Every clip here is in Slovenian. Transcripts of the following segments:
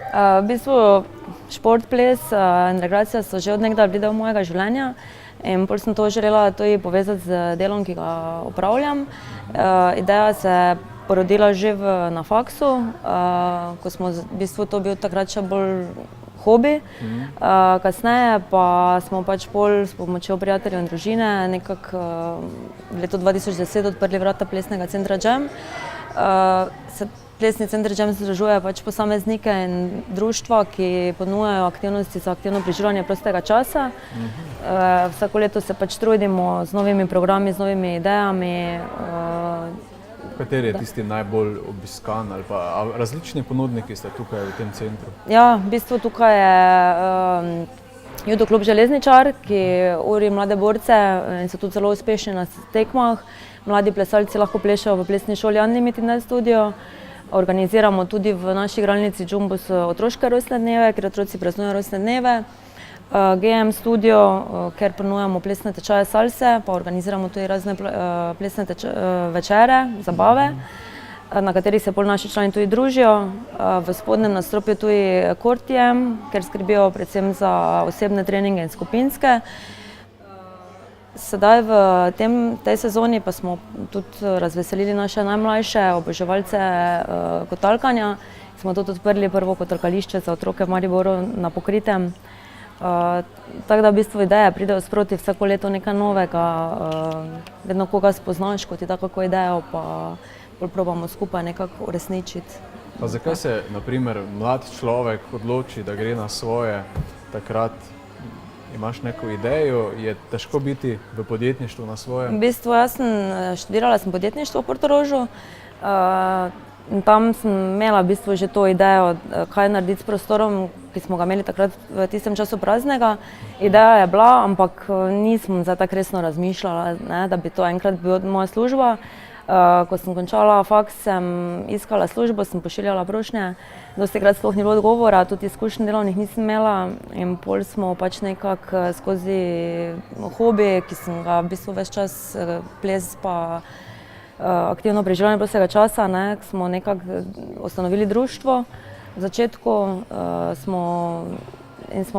V bistvu šport, ples in rekreacija so že od nekdaj bili del mojega življenja in pol sem to želela tudi povezati z delom, ki ga opravljam. Ideja se je porodila že na faksu, ko smo v bistvu to bil takrat še bolj hobi. Kasneje pa smo pač pol s pomočjo prijateljev in družine nekako v letu 2010 odprli vrata plesnega centra Jam. Plesni center Jam združuje pač posameznike in društva, ki ponujajo aktivnosti za aktivno preživljanje prostega časa. Vsako leto se pač trudimo z novimi programi, z novimi idejami. Kateri je tisti najbolj obiskan ali pa različni ponudniki ste tukaj v tem centru? Ja, v bistvu tukaj je Judo klub Železničar, ki uri mlade borce in so tudi zelo uspešni na tekmah. Mladi plesalci lahko plešejo v plesni šoli Unlimited Studio. Organiziramo tudi v naši igralnici Jumbos otroške rojstne dneve, kjer otroci praznujejo rojstne dneve. GM Studio, kjer ponujamo plesne tečaje salse, pa organiziramo tudi razne plesne večere, zabave, na katerih se pol naši člani tudi družijo. V spodnjem nadstropju tudi Kortijem, kjer skrbijo predvsem za osebne treninge in skupinske. Sedaj v tej sezoni pa smo tudi razveselili naše najmlajše oboževalce kotalkanja. Smo tudi odprli prvo kotalkališče za otroke v Mariboru na Pokritem. Tako da v bistvu ideje pridejo sproti vsako leto nekaj novega. Vedno koga spoznaš, ko ti da kako idejo, pa bolj probamo skupaj nekako uresničiti. Pa zakaj se, na primer, mlad človek odloči, da gre na svoje takrat? Imaš neko idejo, je težko biti v podjetništvu na svojem? V bistvu jaz študirala sem podjetništvo v Portorožu. Tam sem imela v bistvu že to idejo, kaj narediti s prostorom, ki smo ga imeli takrat v tistem času praznega. Ideja je bila, ampak nisem zdaj tako resno razmišljala, da bi to enkrat bila moja služba. Ko sem končala faks, sem iskala službo, sem pošiljala prošnje. Dostikrat sploh ni bilo odgovora, tudi izkušenj delovnih nisem imela in pol smo pač nekako skozi hobi, ki sem ga v bistvu ves čas ples pa aktivno preživljanje prostega časa, smo nekako ustanovili društvo. V začetku smo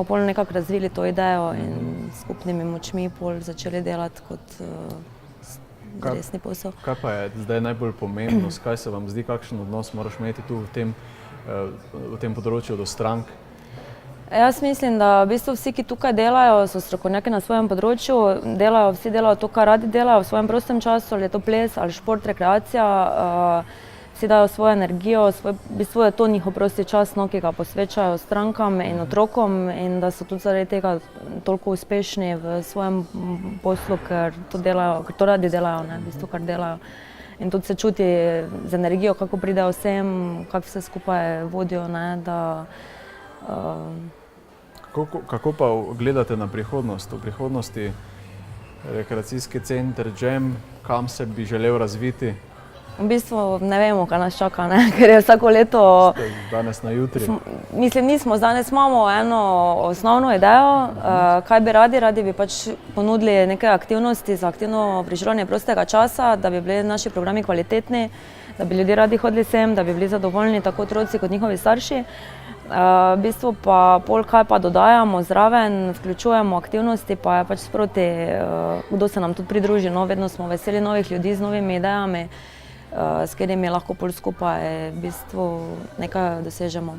pol nekako razvili to idejo in skupnimi močmi pol začeli delati kot resni posel. Kaj pa je zdaj najbolj pomembno, kaj se vam zdi, kakšen odnos moraš imeti tu v tem področju do strank? Jaz mislim, da v bistvu vsi, ki tukaj delajo, so strokovnjaki na svojem področju, vsi delajo to, kar radi delajo v svojem prostem času, ali je to ples ali šport, rekreacija. Vsi dajo svojo energijo, v bistvu je to njihov prosti čas, ki ga posvečajo strankam in otrokom in da so tudi zaradi tega toliko uspešni v svojem poslu, ker to radi delajo, v bistvu kar delajo. In tudi se čuti z energijo, kako pridejo vsem, kako vse skupaj vodijo, da... Kako pa gledate na prihodnost? V prihodnosti rekreacijski center Jam, kam se bi želel razviti? V bistvu ne vemo, kaj nas čaka, ker je vsako leto... Ste danes na jutri? Mislim, nismo. Danes imamo eno osnovno idejo, kaj bi radi bi pač ponudili neke aktivnosti za aktivno preživljanje prostega časa, da bi bili naši programi kvalitetni, da bi ljudje radi hodili sem, da bi bili zadovoljni tako otroci kot njihovi starši. V bistvu pa pol kaj pa dodajamo zraven, vključujemo aktivnosti, pa je pač sproti, kdo se nam tudi pridruži. Vedno smo veseli novih ljudi z novimi idejami, s katerimi lahko pol skupaj v bistvu nekaj dosežemo.